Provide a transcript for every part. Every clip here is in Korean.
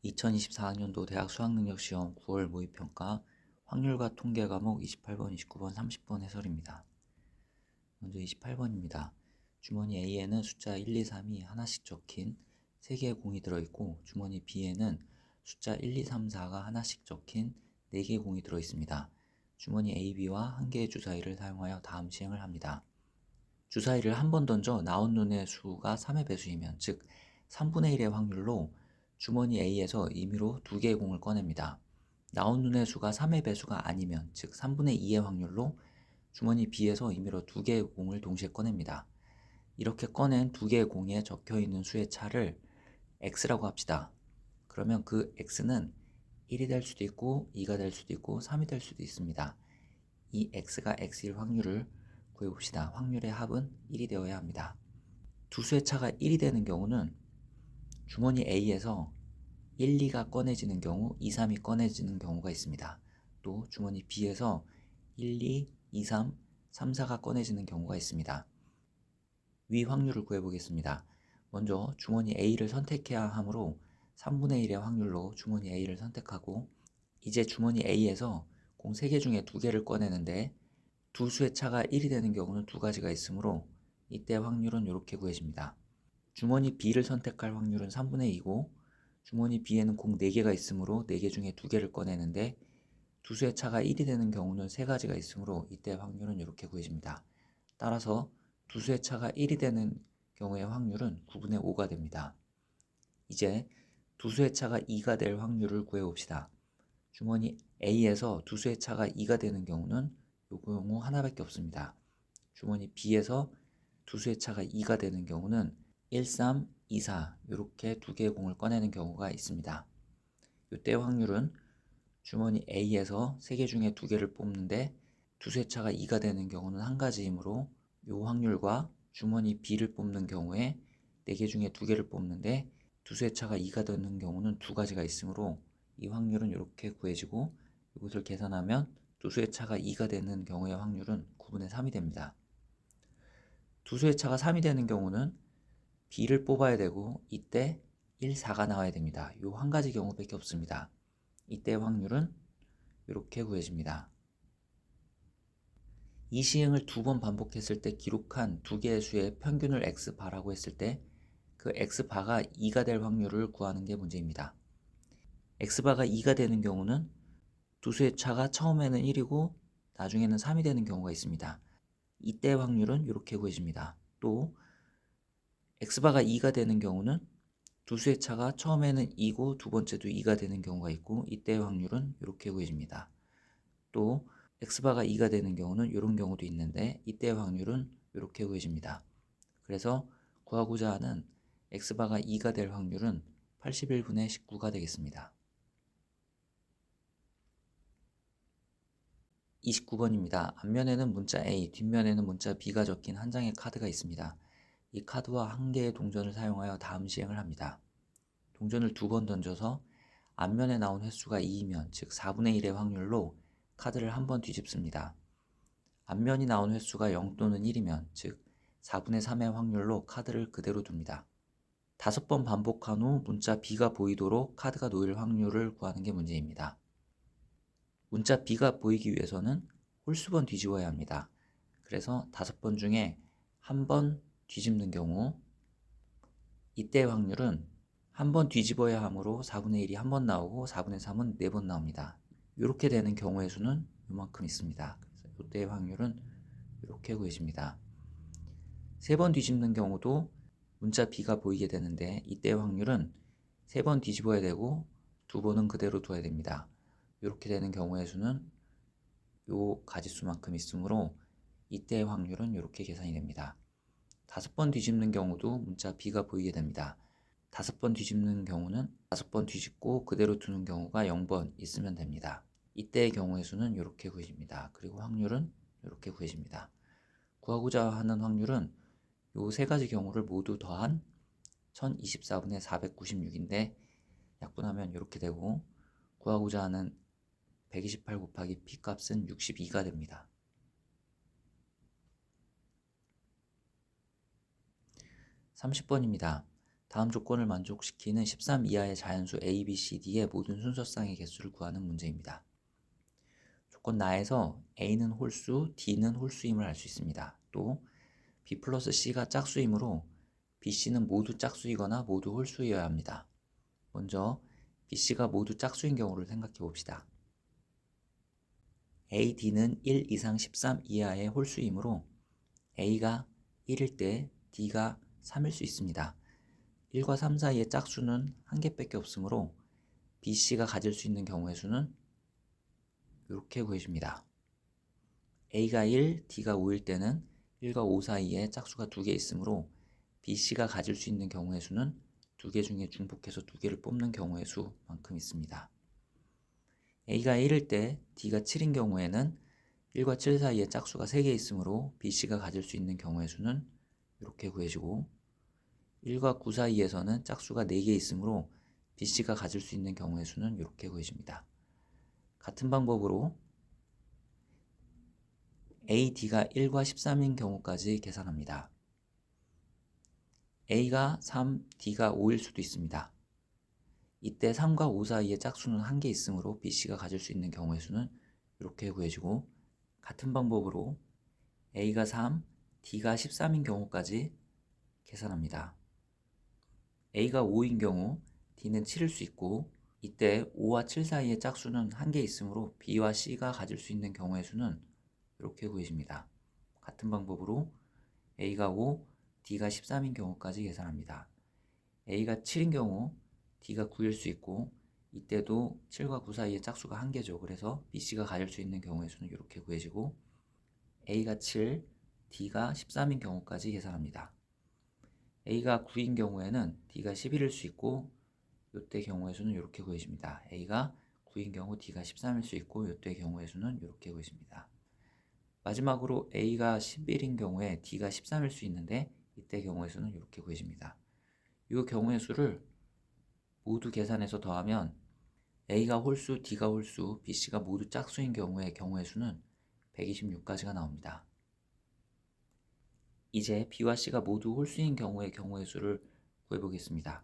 2024학년도 대학 수학능력시험 9월 모의평가 확률과 통계 과목 28번, 29번, 30번 해설입니다. 먼저 28번입니다. 주머니 A에는 숫자 1, 2, 3이 하나씩 적힌 3개의 공이 들어있고 주머니 B에는 숫자 1, 2, 3, 4가 하나씩 적힌 4개의 공이 들어있습니다. 주머니 A, B와 1개의 주사위를 사용하여 다음 시행을 합니다. 주사위를 한 번 던져 나온 눈의 수가 3의 배수이면 즉 3분의 1의 확률로 주머니 A에서 임의로 2개의 공을 꺼냅니다. 나온 눈의 수가 3의 배수가 아니면 즉 3분의 2의 확률로 주머니 B에서 임의로 2개의 공을 동시에 꺼냅니다. 이렇게 꺼낸 2개의 공에 적혀있는 수의 차를 X라고 합시다. 그러면 그 X는 1이 될 수도 있고 2가 될 수도 있고 3이 될 수도 있습니다. 이 X가 X일 확률을 구해봅시다. 확률의 합은 1이 되어야 합니다. 두 수의 차가 1이 되는 경우는 주머니 A에서 1, 2가 꺼내지는 경우 2, 3이 꺼내지는 경우가 있습니다. 또 주머니 B에서 1, 2, 2, 3, 3, 4가 꺼내지는 경우가 있습니다. 위 확률을 구해보겠습니다. 먼저 주머니 A를 선택해야 하므로 3분의 1의 확률로 주머니 A를 선택하고 이제 주머니 A에서 공 3개 중에 2개를 꺼내는데 두 수의 차가 1이 되는 경우는 2가지가 있으므로 이때 확률은 이렇게 구해집니다. 주머니 B를 선택할 확률은 3분의 2고 주머니 B에는 공 4개가 있으므로 4개 중에 2개를 꺼내는데 두 수의 차가 1이 되는 경우는 3가지가 있으므로 이때 확률은 이렇게 구해집니다. 따라서 두 수의 차가 1이 되는 경우의 확률은 9분의 5가 됩니다. 이제 두 수의 차가 2가 될 확률을 구해봅시다. 주머니 A에서 두 수의 차가 2가 되는 경우는 요 경우 하나밖에 없습니다. 주머니 B에서 두 수의 차가 2가 되는 경우는 1, 3, 2, 4 이렇게 2개의 공을 꺼내는 경우가 있습니다. 이때 확률은 주머니 A에서 3개 중에 2개를 뽑는데 두 수의 차가 2가 되는 경우는 한 가지이므로 이 확률과 주머니 B를 뽑는 경우에 4개 중에 2개를 뽑는데 두 수의 차가 2가 되는 경우는 2가지가 있으므로 이 확률은 이렇게 구해지고 이것을 계산하면 두 수의 차가 2가 되는 경우의 확률은 9분의 3이 됩니다. 두 수의 차가 3이 되는 경우는 B를 뽑아야 되고 이때 1, 4가 나와야 됩니다. 이 한 가지 경우밖에 없습니다. 이때 확률은 이렇게 구해집니다. 이 시행을 2번 반복했을 때 기록한 2개의 수의 평균을 X바라고 했을 때 그 X바가 2가 될 확률을 구하는 게 문제입니다. X바가 2가 되는 경우는 두 수의 차가 처음에는 1이고 나중에는 3이 되는 경우가 있습니다. 이때 확률은 이렇게 구해집니다. 또 X바가 2가 되는 경우는 두 수의 차가 처음에는 2고 두 번째도 2가 되는 경우가 있고 이때의 확률은 이렇게 구해집니다. 또 X바가 2가 되는 경우는 이런 경우도 있는데 이때의 확률은 이렇게 구해집니다. 그래서 구하고자 하는 X바가 2가 될 확률은 81분의 19가 되겠습니다. 29번입니다. 앞면에는 문자 A, 뒷면에는 문자 B가 적힌 한 장의 카드가 있습니다. 이 카드와 한 개의 동전을 사용하여 다음 시행을 합니다. 동전을 2번 던져서 앞면에 나온 횟수가 2이면 즉 4분의 1의 확률로 카드를 한 번 뒤집습니다. 앞면이 나온 횟수가 0 또는 1이면 즉 4분의 3의 확률로 카드를 그대로 둡니다. 5번 반복한 후 문자 B가 보이도록 카드가 놓일 확률을 구하는 게 문제입니다. 문자 B가 보이기 위해서는 홀수번 뒤집어야 합니다. 그래서 5번 중에 한 번 뒤집는 경우 이때의 확률은 한 번 뒤집어야 하므로 4분의 1이 한 번 나오고 4분의 3은 4번 나옵니다. 이렇게 되는 경우의 수는 이만큼 있습니다. 그래서 이때의 확률은 이렇게 구해집니다. 3번 뒤집는 경우도 문자 B가 보이게 되는데 이때의 확률은 3번 뒤집어야 되고 2번은 그대로 둬야 됩니다. 이렇게 되는 경우의 수는 요 가지수만큼 있으므로 이때의 확률은 이렇게 계산이 됩니다. 5번 뒤집는 경우도 문자 B가 보이게 됩니다. 5번 뒤집는 경우는 5번 뒤집고 그대로 두는 경우가 0번 있으면 됩니다. 이때의 경우의 수는 이렇게 구해집니다. 그리고 확률은 이렇게 구해집니다. 구하고자 하는 확률은 요 세 가지 경우를 모두 더한 1024분의 496인데 약분하면 이렇게 되고 구하고자 하는 128 곱하기 P값은 62가 됩니다. 30번입니다. 다음 조건을 만족시키는 13 이하의 자연수 A, B, C, D의 모든 순서쌍의 개수를 구하는 문제입니다. 조건 나에서 A는 홀수, D는 홀수임을 알 수 있습니다. 또 B 플러스 C가 짝수이므로 B, C는 모두 짝수이거나 모두 홀수이어야 합니다. 먼저 B, C가 모두 짝수인 경우를 생각해 봅시다. A, D는 1 이상 13 이하의 홀수이므로 A가 1일 때 D가 3일 수 있습니다. 1과 3 사이의 짝수는 한 개밖에 없으므로 B, C가 가질 수 있는 경우의 수는 이렇게 구해줍니다. A가 1, D가 5일 때는 1과 5 사이에 짝수가 2개 있으므로 B, C가 가질 수 있는 경우의 수는 2개 중에 중복해서 2개를 뽑는 경우의 수만큼 있습니다. A가 1일 때 D가 7인 경우에는 1과 7 사이에 짝수가 3개 있으므로 B, C가 가질 수 있는 경우의 수는 이렇게 구해지고 1과 9 사이에서는 짝수가 4개 있으므로 B, C가 가질 수 있는 경우의 수는 이렇게 구해집니다. 같은 방법으로 A, D가 1과 13인 경우까지 계산합니다. A가 3, D가 5일 수도 있습니다. 이때 3과 5 사이의 짝수는 1개 있으므로 B, C가 가질 수 있는 경우의 수는 이렇게 구해지고 같은 방법으로 A가 3, D가 13인 경우까지 계산합니다. A가 5인 경우 D는 7일 수 있고 이때 5와 7 사이의 짝수는 1개 있으므로 B와 C가 가질 수 있는 경우의 수는 이렇게 구해집니다. 같은 방법으로 A가 5, D가 13인 경우까지 계산합니다. A가 7인 경우 D가 9일 수 있고 이때도 7과 9 사이의 짝수가 1개죠. 그래서 B, C가 가질 수 있는 경우의 수는 이렇게 구해지고 A가 7, D가 13인 경우까지 계산합니다. A가 9인 경우에는 D가 11일 수 있고 이때 경우의 수는 이렇게 구해집니다. A가 9인 경우 D가 13일 수 있고 이때 경우의 수는 이렇게 구해집니다. 마지막으로 A가 11인 경우에 D가 13일 수 있는데 이때 경우의 수는 이렇게 구해집니다. 이 경우의 수를 모두 계산해서 더하면 A가 홀수, D가 홀수, B, C가 모두 짝수인 경우의 수는 126가지가 나옵니다. 이제 B와 C가 모두 홀수인 경우의 수를 구해보겠습니다.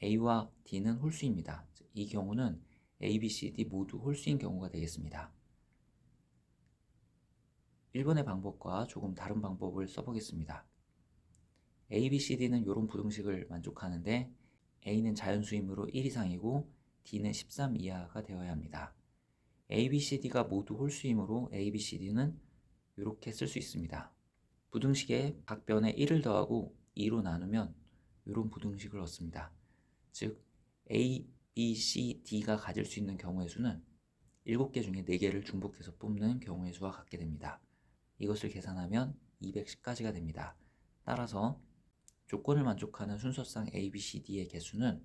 A와 D는 홀수입니다. 이 경우는 A, B, C, D 모두 홀수인 경우가 되겠습니다. 1번의 방법과 조금 다른 방법을 써보겠습니다. A, B, C, D는 이런 부등식을 만족하는데 A는 자연수이므로 1 이상이고 D는 13 이하가 되어야 합니다. A, B, C, D가 모두 홀수이므로 A, B, C, D는 이렇게 쓸 수 있습니다. 부등식에 각 변에 1을 더하고 2로 나누면 이런 부등식을 얻습니다. 즉 A, B, C, D가 가질 수 있는 경우의 수는 7개 중에 4개를 중복해서 뽑는 경우의 수와 같게 됩니다. 이것을 계산하면 210가지가 됩니다. 따라서 조건을 만족하는 순서상 A, B, C, D의 개수는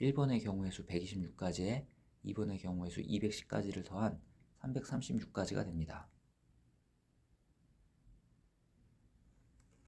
1번의 경우의 수 126가지에 2번의 경우의 수 210가지를 더한 336가지가 됩니다.